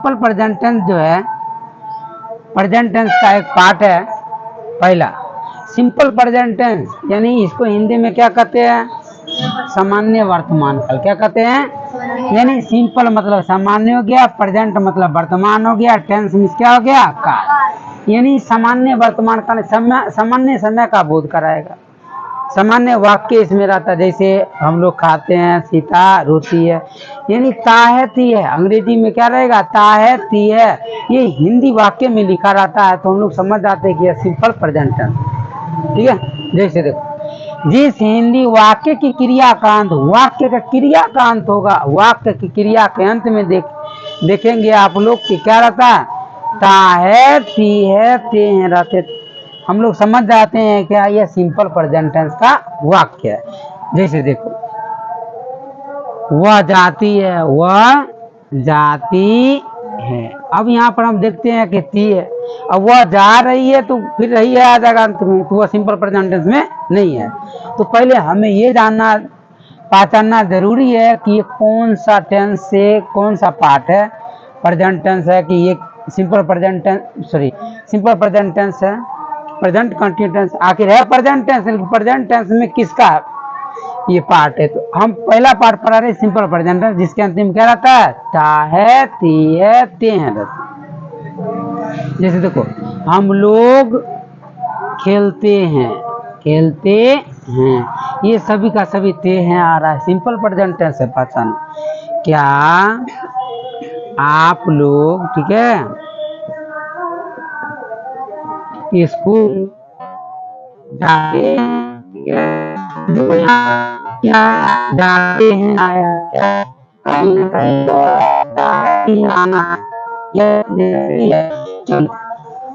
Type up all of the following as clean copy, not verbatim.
Simple present tense जो है present tense का एक पार्ट है। पहला सिंपल प्रेजेंट टेंस, यानी इसको हिंदी में क्या कहते हैं? सामान्य वर्तमान काल। क्या कहते हैं? यानी सिंपल मतलब सामान्य हो गया, प्रेजेंट मतलब वर्तमान हो गया, टेंस मीन्स क्या हो गया? काल। यानी सामान्य वर्तमान काल, सामान्य समय का बोध कराएगा। सामान्य वाक्य इसमें रहता है, जैसे हम लोग खाते हैं, सीता रोती है, यानी ताहती है। अंग्रेजी में क्या रहेगा? ताहती है। ये हिंदी वाक्य में लिखा रहता है, तो हम लोग समझ जाते हैं कि यह सिंपल प्रेजेंट टेंस। ठीक है, जैसे देखो, जिस हिंदी वाक्य की क्रिया का अंत, वाक्य का क्रिया का अंत होगा, वाक्य की क्रिया के अंत में देखेंगे आप लोग कि क्या रहता है? ताहती है, ते हैं रहते, हम लोग समझ जाते हैं क्या यह सिंपल प्रेजेंट टेंस का वाक्य है। जैसे देखो, वह जाती है, वह जाती है। अब यहाँ पर हम देखते हैं कि ती है, अब वह जा रही है तो फिर रही है आ जाएगा अंत में, तो वह सिंपल प्रेजेंट टेंस में नहीं है। तो पहले हमें ये जानना पहचानना जरूरी है कि ये कौन सा टेंस से कौन सा पार्ट है, प्रेजेंट टेंस है कि ये simple present tense, sorry simple present tense है, प्रेजेंट कंटिन्यूस आखिर है प्रेजेंट टेंस, प्रेजेंट टेंस में किसका ये पार्ट है। तो हम पहला पार्ट पढ़ा रहे सिंपल प्रेजेंट टेंस, जिसके अंतिम क्या रहता है? ता है, ती है, ते हैं रहते। जैसे देखो, हम लोग खेलते हैं, खेलते हैं, ये सभी का सभी ते हैं आ रहा है, सिंपल प्रेजेंट टेंस है। पहचान क्या आप लोग, ठीक है, स्कूल जाते हैं,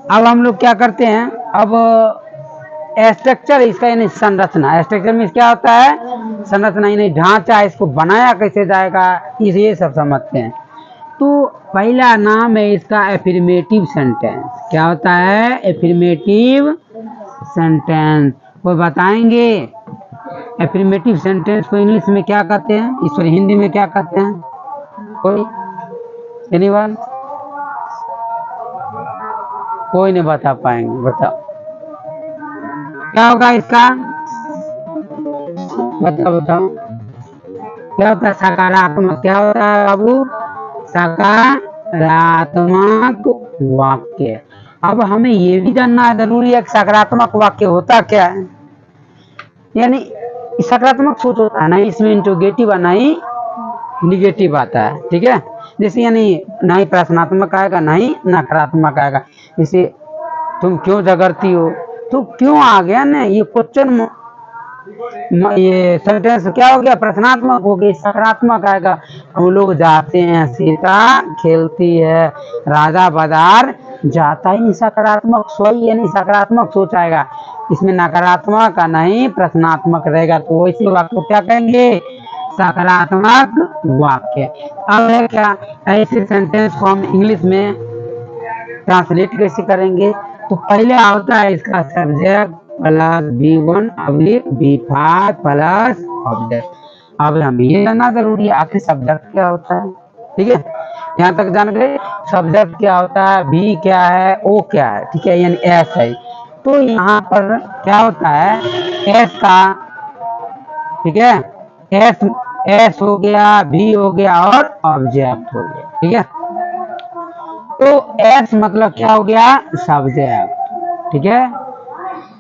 अब हम लोग क्या करते हैं? अब स्ट्रक्चर इसका यानी संरचना, स्ट्रक्चर में क्या होता है? संरचना यानी ढांचा, इसको बनाया कैसे जाएगा, ये सब समझते हैं। तो पहला नाम है इसका एफर्मेटिव सेंटेंस। क्या होता है? Affirmative sentence. कोई बताएंगे एफर्मेटिव सेंटेंस को इंग्लिश में क्या कहते हैं, इस पर हिंदी में क्या कहते हैं? कोई एनीवन? कोई नहीं बता पाएंगे, बताओ क्या होगा इसका? बताओ क्या होता है? सकारात्मक। क्या होता है बाबू? सकारात्मक वाक्य। अब हमें ये भी जानना जरूरी है कि सकारात्मक वाक्य होता क्या है, यानी सकारात्मक सोच होता है ना, इसमें इंट्रोगेटिव ना ही निगेटिव आता है। ठीक है, जैसे यानी ना ही प्रश्नात्मक आएगा ना ही नकारात्मक आएगा। जैसे तुम क्यों झगड़ती हो, तो क्यों आ गया ना, ये क्वेश्चन, ये सेंटेंस क्या हो गया? प्रश्नात्मक हो गया, सकारात्मक आएगा। हम लोग जाते हैं, सीता खेलती है, राजा बाजार जाता ही, सकारात्मक सोई यानी सकारात्मक सोच आएगा, इसमें नकारात्मक का नहीं प्रश्नात्मक रहेगा, तो वैसे वाक्य क्या कहेंगे? सकारात्मक वाक्य। अब है क्या, ऐसे सेंटेंस को हम इंग्लिश में ट्रांसलेट कैसे करेंगे? तो पहले होता है इसका subject plus B1 B5 plus object. अब हमें ये जानना जरूरी है आखिर सब्जेक्ट क्या होता है। ठीक है, यहाँ तक जान गए सब्जेक्ट क्या होता है, बी क्या है, ओ क्या है। ठीक है, यानी एस है। तो यहाँ पर क्या होता है? एस का, ठीक है, एस हो गया, बी हो गया और ऑब्जेक्ट हो गया। ठीक है, तो एस मतलब क्या हो गया? सब्जेक्ट। ठीक है,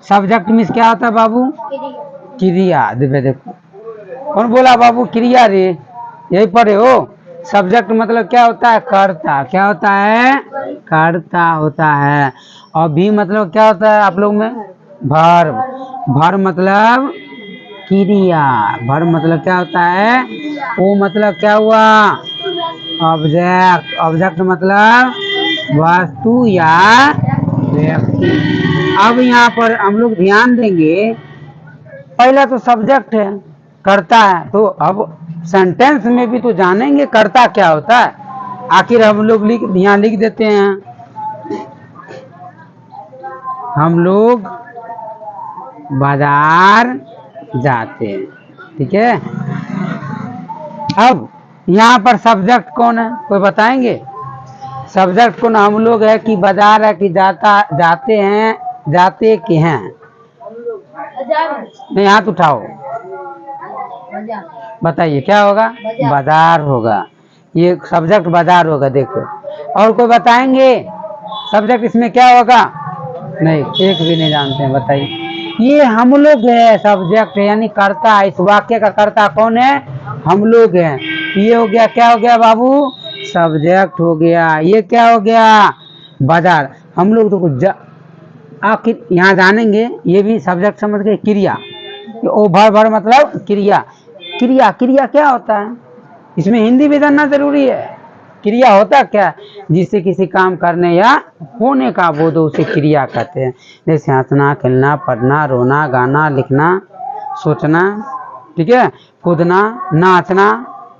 सब्जेक्ट मीन्स क्या होता है बाबू? क्रिया। देखो कौन बोला बाबू क्रिया रे, यही पढ़े हो। सब्जेक्ट मतलब क्या होता है? कर्ता। क्या होता है? कर्ता होता है। और भी मतलब क्या होता है आप लोग में? वर्ब। वर्ब मतलब क्रिया। वर्ब मतलब क्या होता है? वो मतलब क्या हुआ? ऑब्जेक्ट। ऑब्जेक्ट मतलब वस्तु या व्यक्ति। अब यहाँ पर हम लोग ध्यान देंगे, पहला तो सब्जेक्ट है, करता है, तो अब सेंटेंस में भी तो जानेंगे करता क्या होता है। आखिर हम लोग यहाँ लिख देते हैं, हम लोग बाजार जाते हैं। ठीक है, अब यहाँ पर सब्जेक्ट कौन है, कोई बताएंगे? सब्जेक्ट कौन हम लोग है कि बाजार है कि जाते हैं, जाते के हैं? नहीं, हाथ उठाओ, बताइए क्या होगा? बाजार होगा। ये सब्जेक्ट बाजार होगा। देखो, और कोई बताएंगे सब्जेक्ट इसमें क्या होगा? नहीं, एक भी नहीं जानते हैं, बताइए। ये हम लोग है सब्जेक्ट, यानी कर्ता। इस वाक्य का कर्ता कौन है? हम लोग हैं। ये हो गया, क्या हो गया बाबू? सब्जेक्ट हो गया। ये क्या हो गया? बाजार। हम लोग तो कुछ आखिर यहाँ जानेंगे, ये भी सब्जेक्ट समझ गए। क्रिया, ओभर भर मतलब क्रिया। क्रिया, क्रिया क्या होता है? इसमें हिंदी भी जानना जरूरी है। क्रिया होता क्या? जिससे किसी काम करने या होने का बोध, उसे क्रिया कहते हैं। जैसे हंसना, खेलना, पढ़ना, रोना, गाना, लिखना, सोचना, ठीक है, कूदना, नाचना,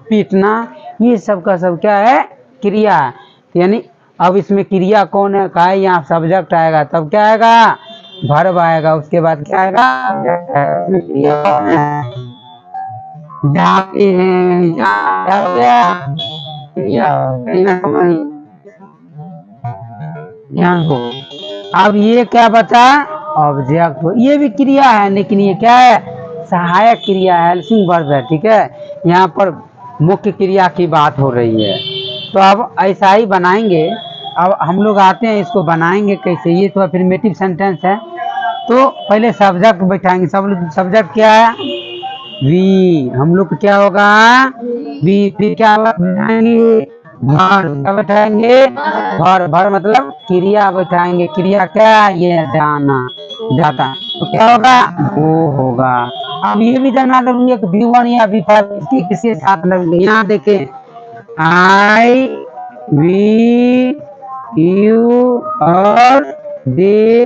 पीटना, ये सब का सब क्या है? क्रिया। यानी अब इसमें क्रिया कौन है? कहा यहाँ सब्जेक्ट आएगा, तब क्या आएगा? वर्ब आएगा। उसके बाद क्या आएगा? जाते हैं, अब ये क्या बचा? ऑब्जेक्ट। ये भी क्रिया है, लेकिन ये क्या है? सहायक क्रिया है, हेल्पिंग वर्ब है, ठीक है। यहाँ पर मुख्य क्रिया की बात हो रही है। तो अब ऐसा ही बनाएंगे। अब हम लोग आते हैं, इसको बनाएंगे कैसे? ये तो अफर्मेटिव सेंटेंस है। तो पहले सब्जेक्ट बैठाएंगे। सब्जेक्ट क्या है? वी। हम लोग क्या होगा? वी। फिर क्या बैठाएंगे? भर। क्या बैठाएंगे? भर। भर मतलब क्रिया बैठाएंगे। क्रिया क्या? ये जाना, जाता। तो क्या होगा? वो होगा। अब ये भी जानना जरूरी है कि V1 या V5 किसके साथ लगेंगे। यहाँ देखें, आई, वी, यू और दे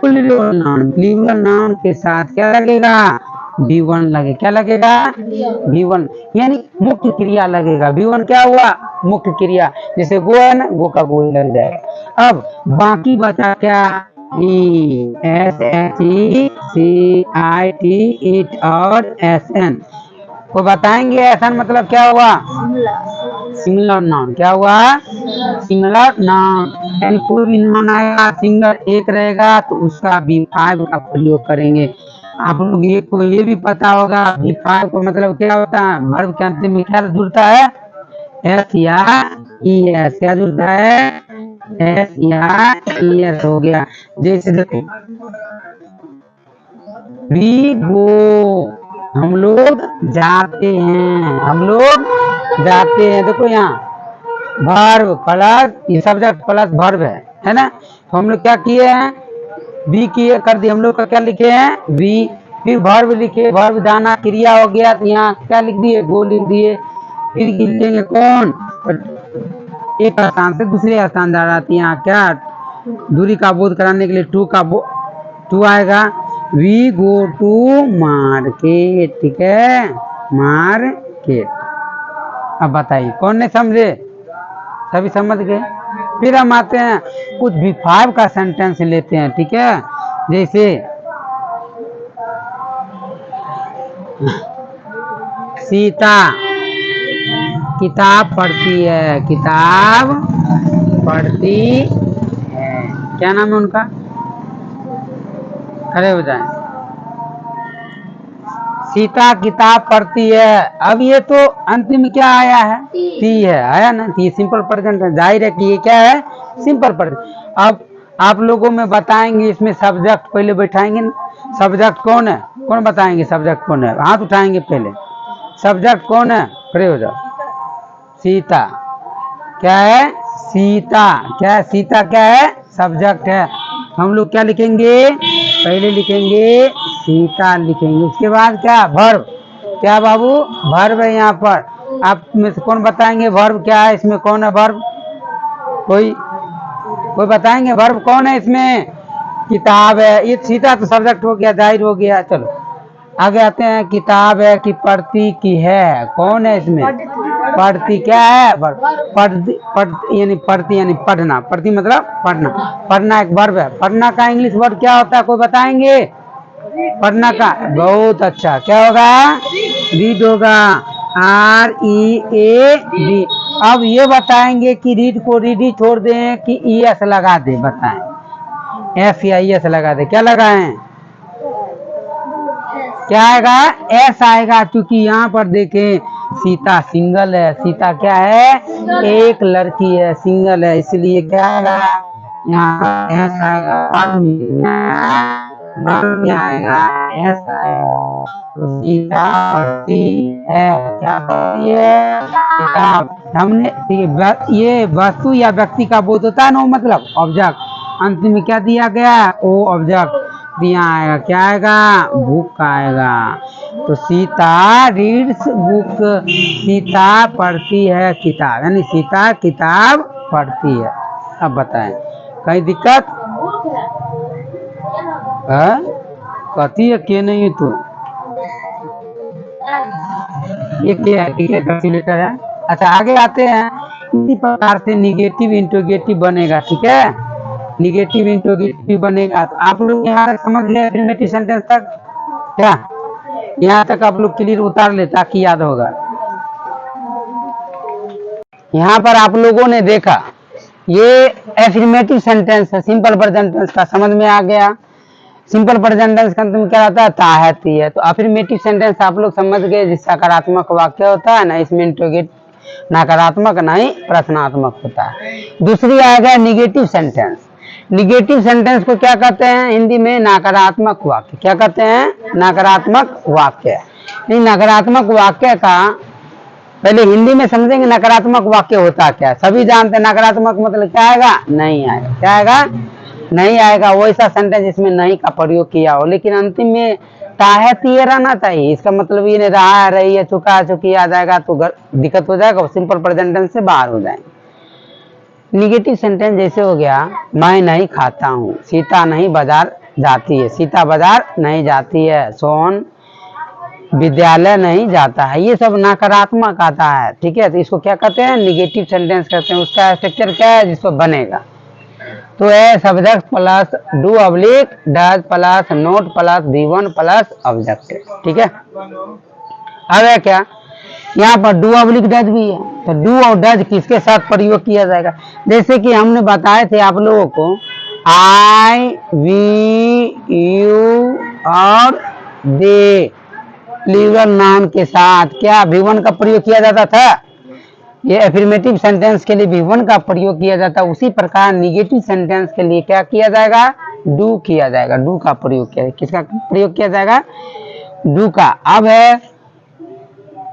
प्लूरल नाउन के साथ क्या लगेगा? V1 लगे। क्या लगेगा? V1, यानी मुख्य क्रिया लगेगा। V1 क्या हुआ? मुख्य क्रिया। जैसे गो है ना, गो का गो लग जाएगा। अब बाकी बचा क्या? SHECIT और SN को बताएंगे। SN मतलब क्या हुआ? Singular noun. क्या हुआ? Singular noun. यानी कोई भी नाउन आएगा, सिंगुलर एक रहेगा, तो उसका V5 का प्रयोग करेंगे। आप लोग ये भी पता होगा, V5 को मतलब क्या होता है? वर्ब के अंतिम में क्या जुड़ता है? S या ES। क्या जुड़ता है? S या ES हो गया। जैसे देखो, वी गो, हम लोग जाते हैं, हम लोग जाते हैं। देखो यहाँ वर्ब प्लस ये सब्जेक्ट प्लस वर्ब है ना। तो हम लोग क्या किए हैं? वी किए कर दिए। हम लोग का क्या लिखे हैं? वी। फिर वर्ब लिखे, वर्ब जाना क्रिया हो गया, तो यहाँ क्या लिख दिए? गो लिख दिए। फिर लिखेंगे कौन? एक स्थान से दूसरे स्थान जा रहा थी। यहाँ क्या? दूरी का बोध कराने के लिए टू आएगा। वी गो टू मार्केट, ठीक है, मार्केट। अब बताइए कौन नहीं समझे? सभी समझ गए। फिर हम आते हैं कुछ V5 का सेंटेंस लेते हैं, ठीक है। जैसे सीता किताब पढ़ती है, किताब पढ़ती है। क्या नाम है उनका? खड़े हो जाए। सीता किताब पढ़ती है। अब ये तो अंतिम में क्या आया है? टी है, आया ना। ये सिंपल प्रेजेंट है, जाहिर है कि ये क्या है? Simple present. अब आप लोगों में बताएंगे, इसमें सब्जेक्ट पहले बैठाएंगे ना। सब्जेक्ट कौन है? कौन बताएंगे सब्जेक्ट कौन है? हाथ उठाएंगे पहले। सब्जेक्ट कौन है? खड़े हो जाओ। सीता। क्या है? सीता। क्या है? सीता क्या है? सब्जेक्ट है। हम लोग क्या लिखेंगे? पहले लिखेंगे सीता लिखेंगे। उसके बाद क्या? वर्ब। क्या बाबू? वर्ब है यहाँ पर। आप में से कौन बताएंगे वर्ब क्या है? इसमें कौन है वर्ब? कोई बताएंगे वर्ब कौन है इसमें? किताब है। ये सीता तो सब्जेक्ट हो गया, जाहिर हो गया। चलो आगे आते हैं। किताब है कि पढ़ती की है? कौन है इसमें? पढ़ती। क्या है? पढ़ती यानी पढ़ती यानी पढ़ना। पढ़ती मतलब पढ़ना। पढ़ना एक वर्ब है। पढ़ना का इंग्लिश वर्ड क्या होता है? कोई बताएंगे? पढ़ना का बहुत अच्छा क्या होगा? रीड होगा। READ। अब ये बताएंगे कि रीड को रीड ही छोड़ दें कि ई एस लगा दे, बताएं। एफ या ई एस लगा दे, क्या लगाएं? क्या आएगा? एस आएगा, क्योंकि यहाँ पर देखें सीता सिंगल है। सीता क्या है? एक लड़की है, सिंगल है, इसलिए क्या आएगा? यहाँ एस आएगा, आएगा एस आएगा। तो सीता पढ़ती है, क्या पढ़ती है? किताब। हमने ये वस्तु या व्यक्ति का बोध होता है ना, मतलब ऑब्जेक्ट। अंत में क्या दिया गया? ओ ऑब्जेक्ट दिया आएगा, क्या आएगा? बुक आएगा। तो सीता रीड्स बुक, सीता पढ़ती है किताब, यानी सीता किताब पढ़ती है। अब बताएं, कहीं दिक्कत है? कथी है के नहीं? तो ये क्या है? ठीक है, कैलकुलेटर है। अच्छा, आगे आते हैं। इसी प्रकार से निगेटिव इंट्रोगेटिव बनेगा, ठीक है? निगेटिव इंट्रोगेटिव बनेगा। तो आप लोग यहाँ तक समझ गए अफर्मेटिव सेंटेंस तक? क्या यहाँ तक आप लोग क्लियर उतार ले, ताकि याद होगा। यहाँ पर आप लोगों ने देखा ये अफर्मेटिव सेंटेंस है, सिंपल प्रेजेंट टेंस का, समझ में आ गया। सिंपल प्रेजेंट टेंस का अंत क्या रहता है? ताहती है। तो अफर्मेटिव सेंटेंस आप लोग समझ गए, जिसका सकारात्मक वाक्य होता है ना, इसमें इंट्रोगेट नकारात्मक नहीं प्रश्नात्मक होता है। दूसरी आ गया निगेटिव सेंटेंस। निगेटिव सेंटेंस को क्या कहते हैं हिंदी में? नकारात्मक वाक्य। क्या कहते हैं? नकारात्मक वाक्य। नहीं, नकारात्मक वाक्य का पहले हिंदी में समझेंगे। नकारात्मक वाक्य होता क्या? सभी जानते हैं नकारात्मक मतलब क्या आएगा? नहीं आएगा। क्या आएगा? नहीं आएगा। वो ऐसा सेंटेंस जिसमें नहीं का प्रयोग किया हो, लेकिन अंतिम में ताहती रहना चाहिए। इसका मतलब ये नहीं रहा, रही है, चुका चुकी आ जाएगा तो दिक्कत हो जाएगा, सिंपल प्रेजेंट टेंस से बाहर हो जाएंगे। निगेटिव सेंटेंस जैसे हो गया, मैं नहीं खाता हूँ, सीता नहीं बाजार जाती है, सीता बाजार नहीं जाती है, सोहन विद्यालय नहीं जाता है। ये सब नकारात्मक आता है, ठीक है? तो इसको क्या कहते हैं? निगेटिव सेंटेंस कहते हैं। उसका स्ट्रक्चर क्या है जिसको बनेगा? तो है subject plus do oblique does plus note plus V1 plus object, ठीक है? अब है क्या? यहाँ पर डू ऑब्लिक डज भी है। तो डू और डज किसके साथ प्रयोग किया जाएगा? जैसे कि हमने बताए थे आप लोगों को, आई वी यू और दे प्लूरल नाउन के साथ क्या V1 का प्रयोग किया जाता था? ये अफर्मेटिव सेंटेंस के लिए V1 का प्रयोग किया जाता है। उसी प्रकार निगेटिव सेंटेंस के लिए क्या किया जाएगा? डू किया जाएगा। डू का प्रयोग किया, किसका प्रयोग किया जाएगा? डू का। अब है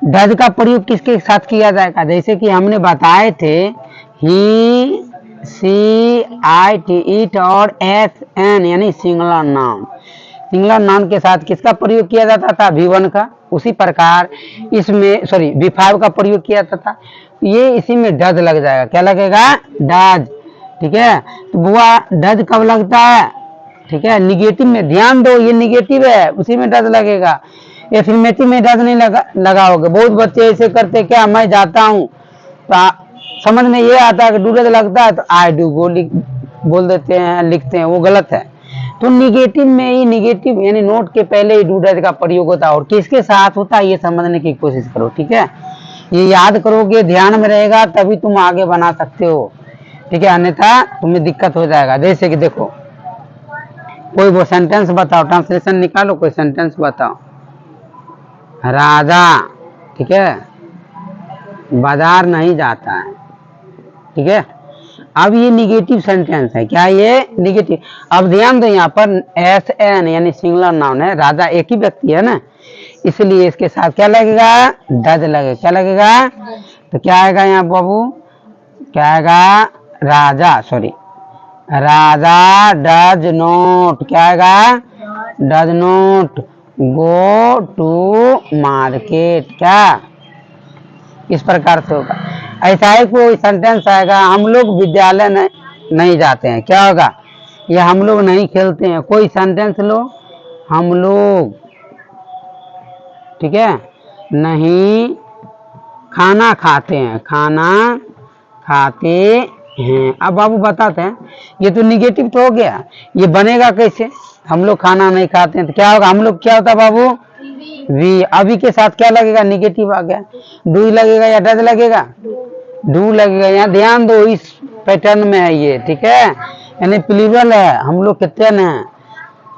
डज का प्रयोग किसके साथ किया जाएगा? जैसे कि हमने बताए थे, ही सी आई टी इट और एस एन यानी सिंगुलर नाउन। सिंगुलर नाउन के साथ किसका प्रयोग किया जाता था? V1 का। उसी प्रकार इसमें V5 का प्रयोग किया जाता था। ये इसी में डज लग जाएगा। क्या लगेगा? डज, ठीक है? तो बुआ डज कब लगता है? ठीक है, निगेटिव में। ध्यान दो, ये निगेटिव है, उसी में डज लगेगा। अफर्मेटिव में डज नहीं लगाओगे। बहुत बच्चे ऐसे करते, क्या मैं जाता हूँ, तो समझ में ये आता है कि डू डज लगता है तो आई डू बोल देते हैं, लिखते हैं, वो गलत है। तो निगेटिव में ही निगेटिव यानी नोट के पहले ही डू डज का प्रयोग होता है, और किसके साथ होता है ये समझने की कोशिश करो, ठीक है? ये याद करोगे, ध्यान में रहेगा, तभी तुम आगे बना सकते हो, ठीक है? अन्यथा तुम्हें दिक्कत हो जाएगा। जैसे कि देखो, कोई वो सेंटेंस बताओ, ट्रांसलेशन निकालो, कोई सेंटेंस बताओ। राजा, ठीक है, बाजार नहीं जाता है, ठीक है? अब ये निगेटिव सेंटेंस है। क्या ये? निगेटिव। अब ध्यान दो, यहाँ पर एस एन यानी सिंगुलर नाउन है, राजा एक ही व्यक्ति है ना, इसलिए इसके साथ क्या लगेगा? डज लगेगा। क्या लगेगा? तो क्या आएगा यहाँ बाबू? क्या आएगा? राजा, राजा डज नोट, क्या आएगा? Does not go to market. क्या? इस प्रकार से होगा। ऐसा ही कोई सेंटेंस आएगा, हम लोग विद्यालय नहीं जाते हैं। क्या होगा? ये हम लोग नहीं खेलते हैं। कोई सेंटेंस लो, हम लोग, ठीक है, नहीं खाना खाते हैं, खाना खाते हैं। अब बाबू बताते हैं, ये तो निगेटिव तो हो गया, ये बनेगा कैसे? हम लोग खाना नहीं खाते हैं तो क्या होगा? हम लोग क्या होता बाबू? वी। अभी के साथ क्या लगेगा? निगेटिव आ गया। डू लगेगा या डज लगेगा? डू लगेगा। यहाँ ध्यान दो, इस पैटर्न में है ये, ठीक है, यानी प्लूरल है, हम लोग कितने हैं,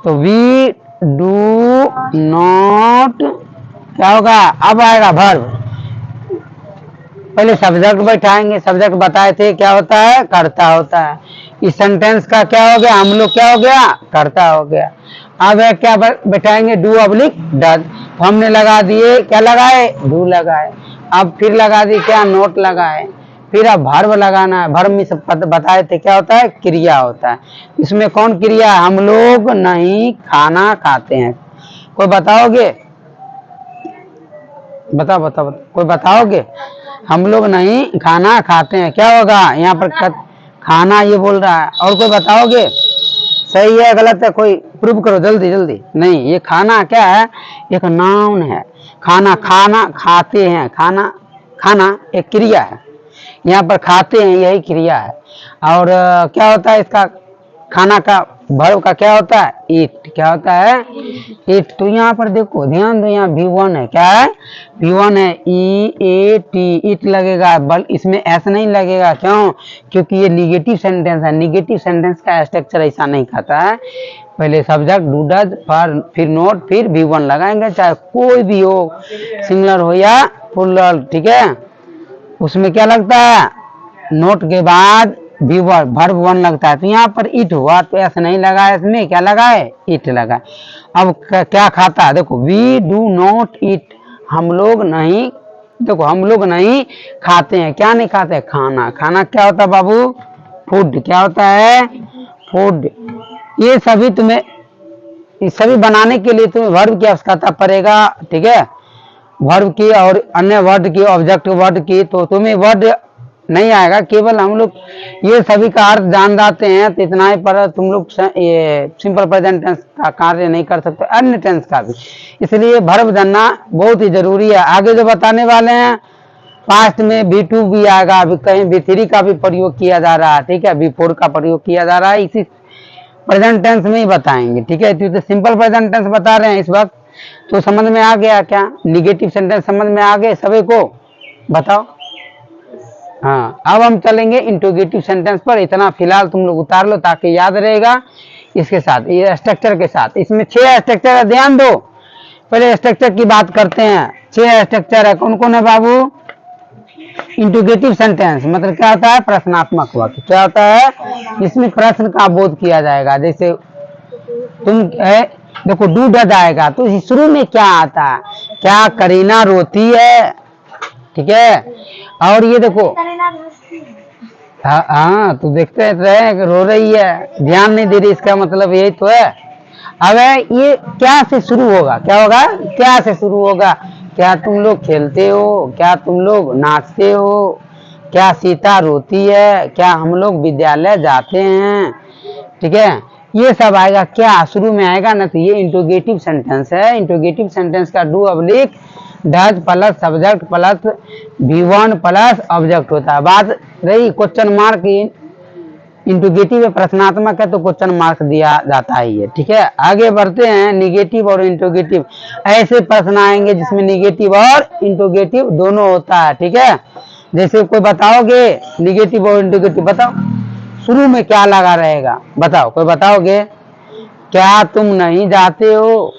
तो वी डू नॉट क्या होगा, अब आएगा वर्ब। पहले सब्जेक्ट बैठाएंगे, सब्जेक्ट बताए थे क्या होता है, करता होता है। इस सेंटेंस का क्या हो गया, हम लोग क्या हो गया, करता हो गया। अब क्या बैठाएंगे, डू अब्लिक डज, तो हमने लगा दिए, क्या लगाए, डू लगाए। अब फिर लगा दिए क्या, नोट लगाए। फिर अब भर्ब लगाना है, भर्ब में सब बताए थे क्या होता है, क्रिया होता है। इसमें कौन क्रिया, हम लोग नहीं खाना खाते हैं। कोई बताओगे, बताओ बताओ, कोई बताओगे, हम लोग नहीं खाना खाते हैं, क्या होगा यहाँ पर, खाना ये बोल रहा है। और कोई बताओगे, सही है गलत है, कोई प्रूव करो जल्दी जल्दी। नहीं, ये खाना क्या है, एक नाउन है। खाना, खाना खाते हैं, खाना, खाना एक क्रिया है, यहाँ पर खाते हैं यही क्रिया है। और क्या होता है इसका, खाना का वर्ब का क्या होता है, ईट, क्या होता है, ईट। तो यहाँ पर देखो ध्यान दो, यहाँ V1 है, क्या है, V1 है, EAT, ईट लगेगा, बल इसमें एस नहीं लगेगा, क्यों, क्योंकि ये निगेटिव सेंटेंस है। निगेटिव सेंटेंस का स्ट्रक्चर ऐसा नहीं खाता है, पहले सब्जेक्ट डू डज, फिर नोट, फिर V1 लगाएंगे, चाहे कोई भी हो, सिंगुलर हो या प्लूरल, ठीक है। उसमें क्या लगता है, नोट के बाद वर्ब 1 लगता है। तो यहाँ पर इट हुआ तो ऐसा नहीं लगा, इसमें क्या लगा है, इट लगा। अब क्या खाता है, देखो वी डू नॉट ईट, हम लोग नहीं, देखो हम लोग नहीं खाते हैं, क्या नहीं खाते, खाना। खाना क्या होता है बाबू, फूड, क्या होता है, फूड। ये सभी तुम्हें, इस सभी बनाने के लिए तुम्हें वर्ब की आवश्यकता पड़ेगा, ठीक है, वर्ब की और अन्य वर्ड की, ऑब्जेक्ट वर्ड की। तो तुम्हें वर्ड नहीं आएगा, केवल हम लोग ये सभी का अर्थ जान जाते हैं, तो इतना ही पर तुम लोग ये सिंपल प्रेजेंट टेंस का कार्य नहीं कर सकते, अन्य टेंस का भी। इसलिए वर्ब जानना बहुत ही जरूरी है। आगे जो बताने वाले हैं, पास्ट में V2 भी आएगा, अभी कहीं V3 का भी प्रयोग किया जा रहा है, ठीक है, V4 का प्रयोग किया जा रहा है, इसी प्रेजेंट टेंस में ही बताएंगे, ठीक है। तो सिंपल प्रेजेंट टेंस बता रहे हैं इस वक्त, तो समझ में आ गया क्या, निगेटिव सेंटेंस समझ में आ गए सभी को, बताओ। हाँ, अब हम चलेंगे इंट्रोगेटिव सेंटेंस पर। इतना फिलहाल तुम लोग उतार लो ताकि याद रहेगा इसके साथ, ये स्ट्रक्चर के साथ। इसमें 6 स्ट्रक्चर है, ध्यान दो। पहले स्ट्रक्चर की बात करते हैं। 6 स्ट्रक्चर है, कौन कौन है बाबू, इंट्रोगेटिव सेंटेंस मतलब क्या होता है, प्रश्नात्मक वाक्य। क्या होता है, इसमें प्रश्न का बोध किया जाएगा। जैसे तुम देखो डू डज आएगा, तो शुरू में क्या आता है, क्या करीना रोती है, ठीक है। और ये देखो, हाँ तो देखते रहे कि रो रही है, ध्यान नहीं दे रही, इसका मतलब यही तो है। अब ये क्या से शुरू होगा, क्या होगा, क्या से शुरू होगा, क्या तुम लोग खेलते हो, क्या तुम लोग नाचते हो, क्या सीता रोती है, क्या हम लोग विद्यालय जाते हैं, ठीक है। ये सब आएगा, क्या शुरू में आएगा ना, तो ये इंट्रोगेटिव सेंटेंस है। इंट्रोगेटिव सेंटेंस का do oblique does plus subject plus V1 plus object होता है। बात रही क्वेश्चन मार्क, इंट्रोगेटिव है, प्रश्नात्मक है, तो क्वेश्चन मार्क दिया जाता है ये, ठीक है। आगे बढ़ते हैं, निगेटिव और इंट्रोगेटिव। ऐसे प्रश्न आएंगे जिसमें निगेटिव और इंट्रोगेटिव दोनों होता है, ठीक है। जैसे कोई बताओगे निगेटिव और इंट्रोगेटिव, बताओ शुरू में क्या लगा रहेगा, बताओ कोई बताओगे, क्या तुम नहीं जाते हो,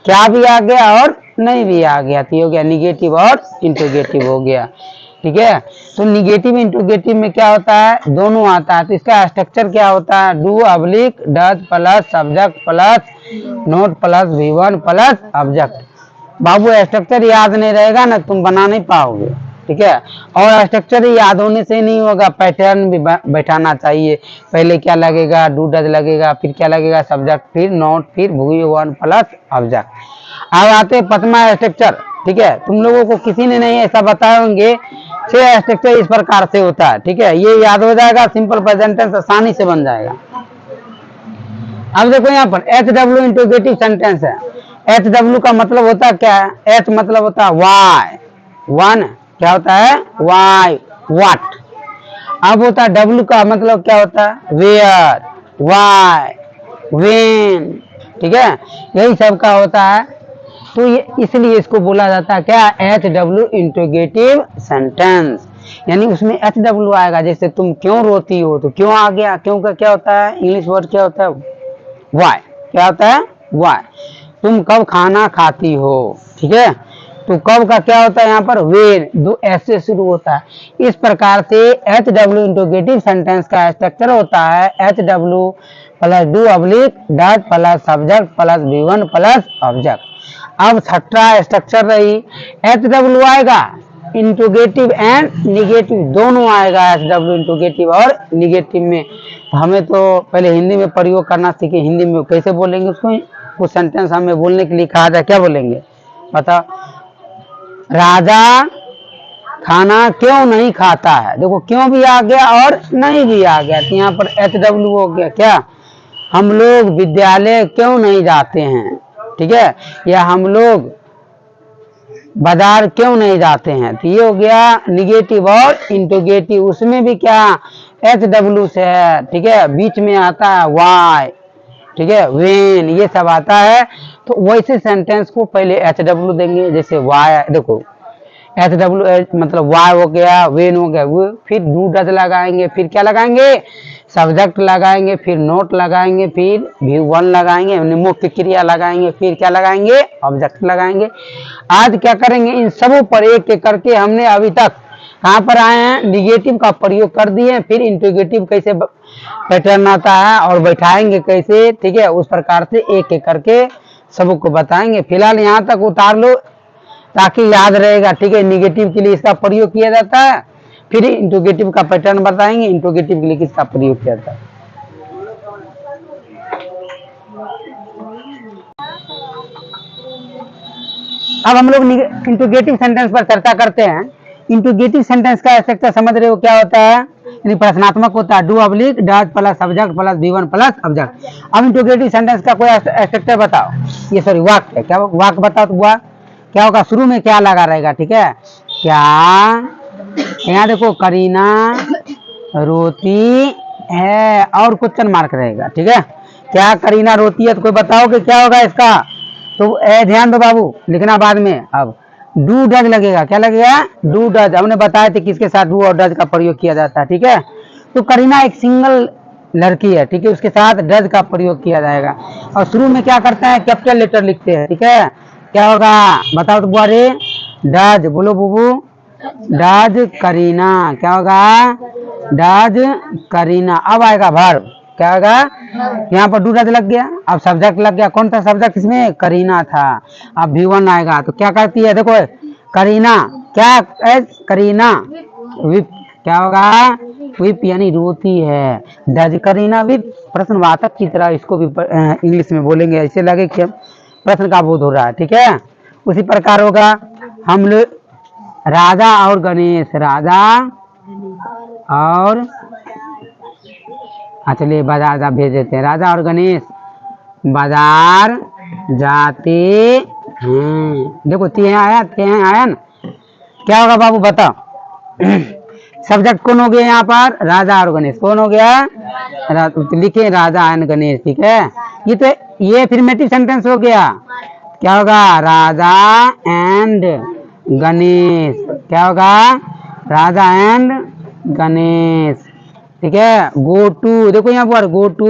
क्या भी आ गया और नहीं भी आ गया, तो हो गया निगेटिव और इंट्रोगेटिव हो गया, ठीक है। तो निगेटिव इंट्रोगेटिव में क्या होता है, दोनों आता है। तो इसका स्ट्रक्चर क्या होता है, do oblique does plus subject plus note plus V1 plus object. Babu structure याद नहीं रहेगा ना, तुम बना नहीं पाओगे, ठीक है। और स्ट्रक्चर याद होने से नहीं होगा, पैटर्न भी बैठाना चाहिए। पहले क्या लगेगा, डू डज लगेगा, फिर क्या लगेगा, सब्जेक्ट, फिर नोट, फिर V1 प्लस ऑब्जेक्ट। अब आते प्रथमा स्ट्रक्चर, ठीक है। तुम लोगों को किसी ने नहीं ऐसा बताए होंगे, 6 स्ट्रक्चर इस प्रकार से होता है, ठीक है। ये याद हो जाएगा, सिंपल प्रेजेंट टेंस आसानी से बन जाएगा। अब देखो यहाँ पर HW इंट्रोगेटिव सेंटेंस है। HW का मतलब होता है क्या है, H मतलब होता है वाई, वन क्या होता है, वाई व्हाट। अब होता है W का मतलब क्या होता है, वेयर, वाई, व्हेन, ठीक है। यही सब का होता है। तो ये इसलिए इसको बोला जाता है क्या, HW इंट्रोगेटिव सेंटेंस। यानी उसमें HW आएगा। जैसे तुम क्यों रोती हो, तो क्यों आ गया, क्यों का क्या होता है, इंग्लिश वर्ड क्या होता है, वाई। क्या होता है, वाई। तुम कब खाना खाती हो, ठीक है, तो कब का क्या होता है यहाँ पर, वेन, दो एस से शुरू होता है। इस प्रकार से HW इंट्रोगेटिव सेंटेंस का स्ट्रक्चर होता है HW plus do oblique does plus subject plus V1 plus object. अब छठा स्ट्रक्चर रही, HW आएगा, इंट्रोगेटिव एंड निगेटिव दोनों आएगा, HW इंट्रोगेटिव और निगेटिव में। हमें तो पहले हिंदी में प्रयोग करना सीखे, हिंदी में कैसे बोलेंगे उसको, कुछ सेंटेंस हमें बोलने के लिए कहा जाए, क्या बोलेंगे बताओ। राजा खाना क्यों नहीं खाता है, देखो क्यों भी आ गया और नहीं भी आ गया, तो यहाँ पर HW हो गया। क्या, हम लोग विद्यालय क्यों नहीं जाते हैं, ठीक है, या हम लोग बाजार क्यों नहीं जाते हैं, तो ये हो गया निगेटिव और इंट्रोगेटिव। उसमें भी क्या HW से है, ठीक है, बीच में आता है वाई, ठीक है, वेन, ये सब आता है। तो वैसे सेंटेंस को पहले HW देंगे, जैसे वाई, देखो HW मतलब वाई हो गया, वेन हो गया, वो फिर डू डज लगाएंगे, फिर क्या लगाएंगे, सब्जेक्ट लगाएंगे, फिर नोट लगाएंगे, फिर V1 लगाएंगे, मुख्य क्रिया लगाएंगे, फिर क्या लगाएंगे, ऑब्जेक्ट लगाएंगे। आज क्या करेंगे, इन सबों पर एक एक करके हमने अभी तक कहाँ पर आए हैं, निगेटिव का प्रयोग कर दिए, फिर इंट्रोगेटिव कैसे पैटर्न आता है और बैठाएंगे कैसे, ठीक है, उस प्रकार से एक एक करके सबको बताएंगे। फिलहाल यहाँ तक उतार लो ताकि याद रहेगा, ठीक है। निगेटिव के लिए इसका प्रयोग किया जाता है, फिर इंट्रोगेटिव का पैटर्न बताएंगे, इंट्रोगेटिव के लिए किसका प्रयोग किया जाता है। अब हम लोग इंट्रोगेटिव सेंटेंस पर चर्चा करते हैं। इंट्रोगेटिव सेंटेंस का स्ट्रक्चर समझ रहे हो क्या होता है, यानी प्रश्नात्मक होता है, do oblique does plus subject plus V1 plus object. अब इंट्रोगेटिव सेंटेंस का कोई स्ट्रक्चर बताओ, ये सॉरी वाक्य, क्या वाक्य बताओ, तो हुआ क्या होगा, शुरू में क्या लगा रहेगा, ठीक है, क्या, यहाँ देखो करीना रोती है और क्वेश्चन मार्क रहेगा, ठीक है, क्या करीना रोती है, तो कोई बताओ कि क्या होगा इसका, तो ध्यान दो बाबू, लिखना बाद में। अब डू डज लगेगा, क्या लगेगा, डू डज, हमने बताया थे किसके साथ डू और डज का प्रयोग किया जाता है, ठीक है। तो करीना एक सिंगल लड़की है, ठीक है, उसके साथ डज का प्रयोग किया जाएगा और शुरू में क्या करते हैं, कैपिटल लेटर लिखते हैं, ठीक है, क्या होगा बताओ तो बुआरे, डज, बोलो बुबू, डज करीना, क्या होगा, डज करीना। अब आएगा वर्ब, क्या होगा, यहाँ पर डू डज लग गया, अब सब्जेक्ट लग गया, कौन था सब्जेक्ट इसमें, करीना था। अब V1 आएगा, तो क्या करती है, देखो करीना, क्या करीना विप, क्या होगा, विप यानी रोती है, डज करीना विप, प्रश्नवाचक की तरह इसको भी इंग्लिश में बोलेंगे, ऐसे लगे कि प्रश्न का बोध हो रहा है, ठीक है। उसी प्रकार होगा हम लोग राजा और गणेश, राजा और, चलिए बाजार भेज देते हैं, राजा और गणेश बाजार जाते हैं। देखो ते आया ना, क्या होगा बाबू बताओ, सब्जेक्ट कौन हो गया यहाँ पर, राजा और गणेश, कौन हो गया, लिखे राजा एंड गणेश, ठीक है। ये तो ये अफर्मेटिव सेंटेंस हो गया, क्या होगा, राजा एंड गणेश, क्या होगा, राजा एंड गणेश, ठीक है। गो टू, देखो यहाँ पर गो टू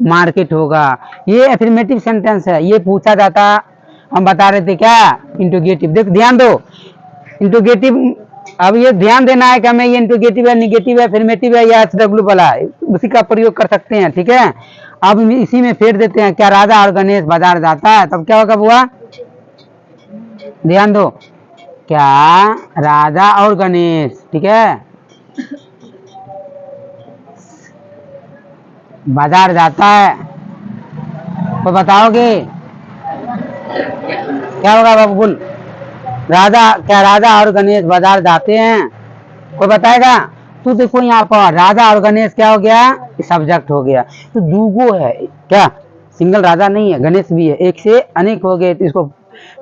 मार्केट होगा, ये अफर्मेटिव सेंटेंस है, ये पूछा जाता, हम बता रहे थे क्या, इंट्रोगेटिव। देखो ध्यान दो, इंट्रोगेटिव, अब ये ध्यान देना है कि हमें ये इंट्रोगेटिव है, निगेटिव है, अफर्मेटिव है या HW वाला है, उसी का प्रयोग कर सकते हैं, ठीक है। अब इसी में फेर देते हैं, क्या राजा और गणेश बाजार जाता है, तब क्या होगा बुआ, ध्यान दो, क्या राजा और गणेश, ठीक है, बाजार जाता है, तो बताओगे क्या होगा बाबू, बोल, राजा, क्या राजा और गणेश बाजार जाते हैं, कोई बताएगा। तो देखो यहाँ पर राजा और गणेश क्या हो गया, सब्जेक्ट हो गया, तो दूगो है, क्या सिंगल राजा नहीं है, गणेश भी है, एक से अनेक हो गए, तो इसको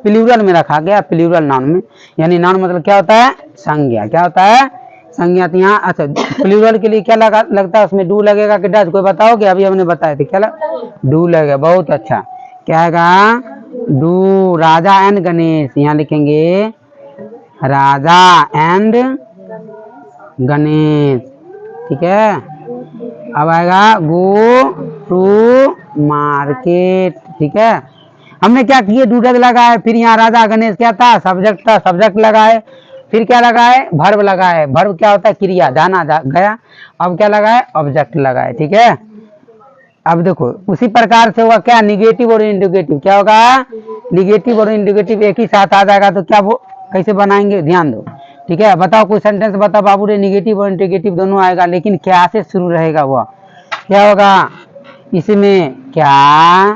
प्लूरल में रखा गया, प्लूरल नाउन में, यानी नाउन मतलब क्या होता है, संज्ञा, क्या होता है, संज्ञा। तो यहाँ अच्छा प्लूरल के लिए क्या लगता है, उसमें डू लगेगा कि डज, कोई बताओगे, अभी हमने बताया था, क्या डू लगेगा, बहुत अच्छा, क्या आएगा, डू, राजा एंड गणेश, यहाँ लिखेंगे राजा एंड गणेश, ठीक है। अब आएगा गो टू मार्केट, ठीक है। हमने क्या किए, डू डज लगाए, फिर यहाँ राजा गणेश क्या था, सब्जेक्ट था, सब्जेक्ट लगाए, फिर क्या लगाए, वर्ब लगाए। वर्ब क्या होता है, क्रिया, जाना गया। अब क्या लगाए, ऑब्जेक्ट लगाए, ठीक है। अब देखो उसी प्रकार से होगा क्या, निगेटिव और इंडिकेटिव। क्या होगा, निगेटिव और इंडिकेटिव एक ही साथ आ जाएगा तो क्या वो कैसे बनाएंगे, ध्यान दो, ठीक है। बताओ कोई सेंटेंस बताओ बाबू रे, निगेटिव और इंडिकेटिव दोनों आएगा, लेकिन क्या से शुरू रहेगा, वो क्या होगा इसमें, क्या,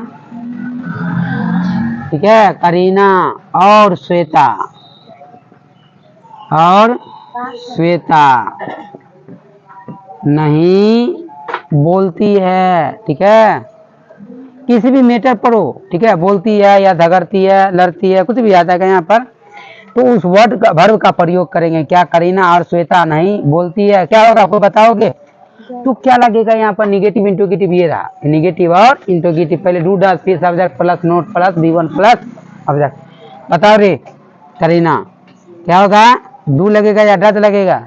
ठीक है। करीना और श्वेता, और श्वेता नहीं बोलती है, ठीक है। किसी भी मैटर पर हो, ठीक है, बोलती है या झगड़ती है, लड़ती है, कुछ भी आता है यहाँ पर, तो उस वर्ड का, वर्ब का प्रयोग करेंगे। क्या, करीना और श्वेता नहीं बोलती है, क्या होगा आपको बताओगे, तो क्या लगेगा यहाँ पर, निगेटिव इंटरोगेटिव, ये रहा निगेटिव और इंटरोगेटिव। पहले डू डज, फिर subject plus note plus V1 plus object. बताओ रे करीना, क्या होगा, डू लगेगा या डज लगेगा,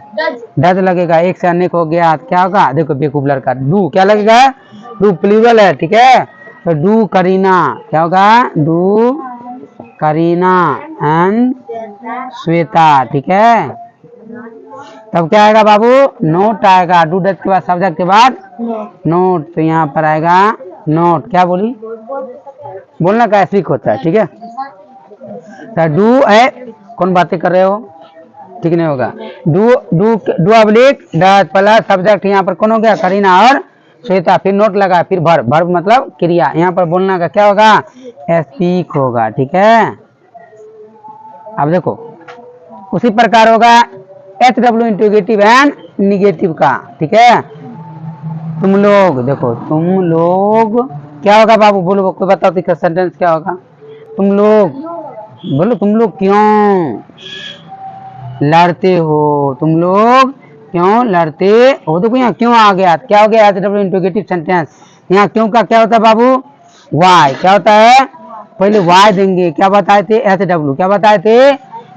डज लगेगा, एक से अनेक हो गया, क्या होगा, देखो बेवकूफ लड़का, डू क्या लगेगा, डू प्लूरल है, ठीक है। तो डू करीना, क्या होगा, डू करीना एंड श्वेता, ठीक है। तब क्या आएगा बाबू, नोट आएगा, डू डज के बाद सब्जेक्ट के बाद नोट, तो यहाँ पर आएगा नोट। क्या बोली, बोलना का स्पीक होता है, ठीक है। तो डू है, कौन बातें कर रहे हो, ठीक नहीं होगा। Do do do oblique does plus subject, यहाँ पर कौन हो गया, करीना और श्वेता, फिर नोट लगा, फिर वर्ब, वर्ब मतलब क्रिया। यहाँ पर बोलना का क्या होगा, स्पीक होगा, ठीक है। अब देखो उसी प्रकार होगा HW इंटरोगेटिव एंड निगेटिव का, ठीक है। तुम लोग, देखो तुम लोग क्या होगा बाबू, बोलो कोई बताओ तो सेंटेंस क्या होगा, तुम लोग, बोलो तुम लोग क्यों लड़ते हो, तुम लोग क्यों लड़ते हो। देखो यहाँ क्यों आ गया, क्या हो गया, HW इंटरोगेटिव सेंटेंस। यहाँ क्यों का क्या होता है बाबू, वाई, क्या होता है, पहले वाई देंगे, क्या बताए थे, HW, क्या बताए थे,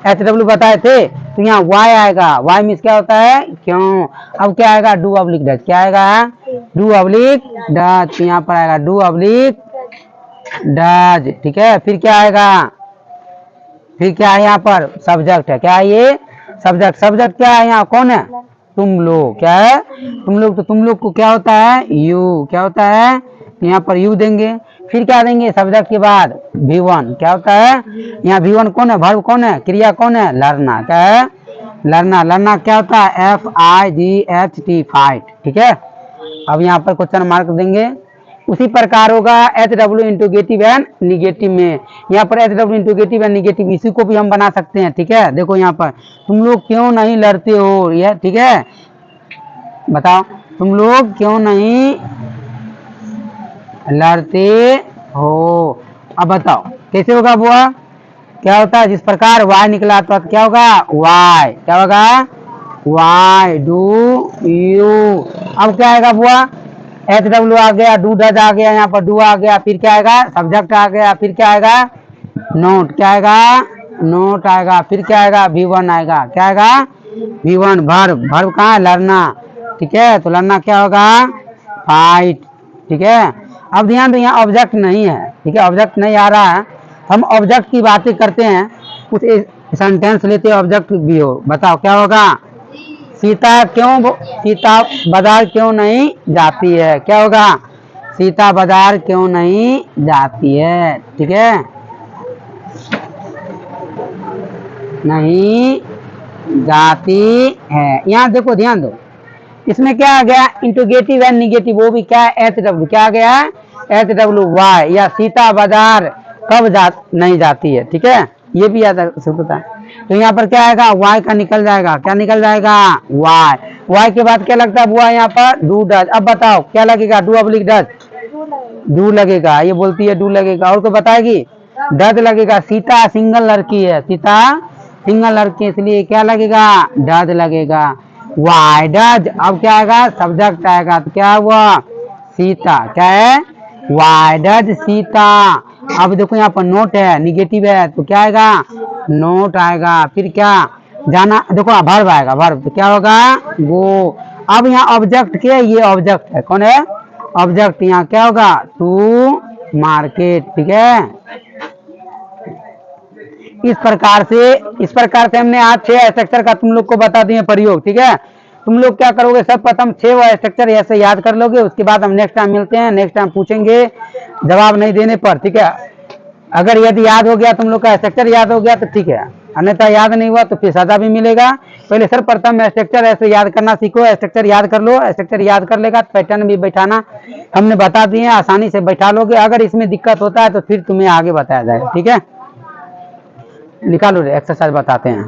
HW बताए थे, तो यहाँ वाई आएगा, वाई मीन्स क्या होता है, क्यों। अब क्या आएगा, डू ऑब्लिक डज, क्या आएगा, डू ऑब्लिक डज, यहाँ पर आएगा डू ऑब्लिक डज, ठीक है। फिर क्या आएगा, फिर क्या है, यहाँ पर सब्जेक्ट है, क्या है ये, सब्जेक्ट, सब्जेक्ट क्या है, यहाँ कौन है, तुम लोग, क्या है, तुम लोग। तो तुम लोग को क्या होता है, यू, क्या होता है, यहाँ पर यू देंगे, फिर क्या देंगे, सब्जेक्ट के बाद V1, क्या होता है, यहाँ V1 कौन है, वर्ब कौन है, क्रिया कौन है, लड़ना, क्या है, लड़ना। लड़ना क्या होता है, FIGHT फाइट, ठीक है। अब यहाँ पर क्वेश्चन मार्क देंगे। उसी प्रकार होगा HW इंटरोगेटिव एंड निगेटिव में, यहाँ पर HW इंटरोगेटिव एंड निगेटिव, इसी को भी हम बना सकते हैं, ठीक है। देखो यहाँ पर तुम लोग क्यों नहीं लड़ते हो, यह ठीक है, बताओ तुम लोग क्यों नहीं लड़ते हो। अब बताओ कैसे होगा बुआ, क्या होता है, जिस प्रकार वाई निकला तो क्या होगा, वाई, क्या होगा, वाई डू यू। अब क्या आएगा बुआ, HW आ गया, डू डज आ गया, यहाँ पर डू आ गया, फिर क्या आएगा, सब्जेक्ट आ गया, फिर क्या आएगा, नोट, क्या आएगा, नोट आएगा, फिर क्या आएगा, V1 आएगा, क्या आएगा, V1 वर्ब, वर्ब कहाँ है, लड़ना, ठीक है। तो लड़ना क्या होगा, फाइट, ठीक है। अब ध्यान दो यहाँ ऑब्जेक्ट नहीं है, ठीक है, ऑब्जेक्ट नहीं आ रहा है, हम ऑब्जेक्ट की बातें करते हैं, कुछ सेंटेंस लेते हैं ऑब्जेक्ट भी हो। बताओ क्या होगा, सीता क्यों, सीता बाजार क्यों नहीं जाती है, क्या होगा, सीता बाजार क्यों नहीं जाती है, ठीक है, नहीं जाती है। यहाँ देखो ध्यान दो, इसमें क्या आ गया, इंटरोगेटिव एंड निगेटिव, वो भी क्या है, HW, क्या आ गया, HW वाई, या सीता बाजार कब नहीं जाती है, ठीक है, ये भी याद रखना। तो यहाँ पर क्या आएगा, वाई का निकल जाएगा, क्या निकल जाएगा, वाई, वाई के बाद क्या लगता है बुआ, यहाँ पर डू डज। अब बताओ क्या लगेगा, डू ऑब्लिक डज, डू लगेगा, ये बोलती है डू लगेगा, और तो बताएगी डज लगेगा। सीता सिंगल लड़की है, सीता सिंगल लड़की, इसलिए क्या लगेगा, डज लगेगा, वाई डज। अब क्या आएगा, सब्जेक्ट आएगा, तो क्या हुआ, सीता, क्या है, वाई डज सीता। अब देखो यहाँ पर नोट है, निगेटिव है, तो क्या आएगा, नोट आएगा, फिर क्या, जाना, देखो वर्ब आएगा, वर्ब तो क्या होगा गो। अब यहाँ ऑब्जेक्ट क्या है, ये ऑब्जेक्ट है, कौन है ऑब्जेक्ट, यहाँ क्या होगा टू मार्केट, ठीक है। इस प्रकार से हमने आज 6 स्ट्रक्चर का तुम लोग को बता दिए प्रयोग, ठीक है। तुम लोग क्या करोगे, सब प्रथम 6 स्ट्रक्चर ऐसे याद कर लोगे, उसके बाद हम नेक्स्ट टाइम मिलते हैं, नेक्स्ट टाइम पूछेंगे जवाब नहीं देने पर, ठीक है। अगर यदि याद हो गया तुम लोग का स्ट्रक्चर याद हो गया तो ठीक है, अन्यथा याद नहीं हुआ तो फिर सजा भी मिलेगा। पहले सर्वप्रथम स्ट्रक्चर ऐसे याद करना सीखो, स्ट्रक्चर याद कर लो, स्ट्रक्चर याद कर लेगा पैटर्न भी बैठाना हमने बता दिए, आसानी से बैठा लोगे। अगर इसमें दिक्कत होता है तो फिर तुम्हें आगे बताया जाएगा, ठीक है। निकालो एक्सरसाइज बताते हैं।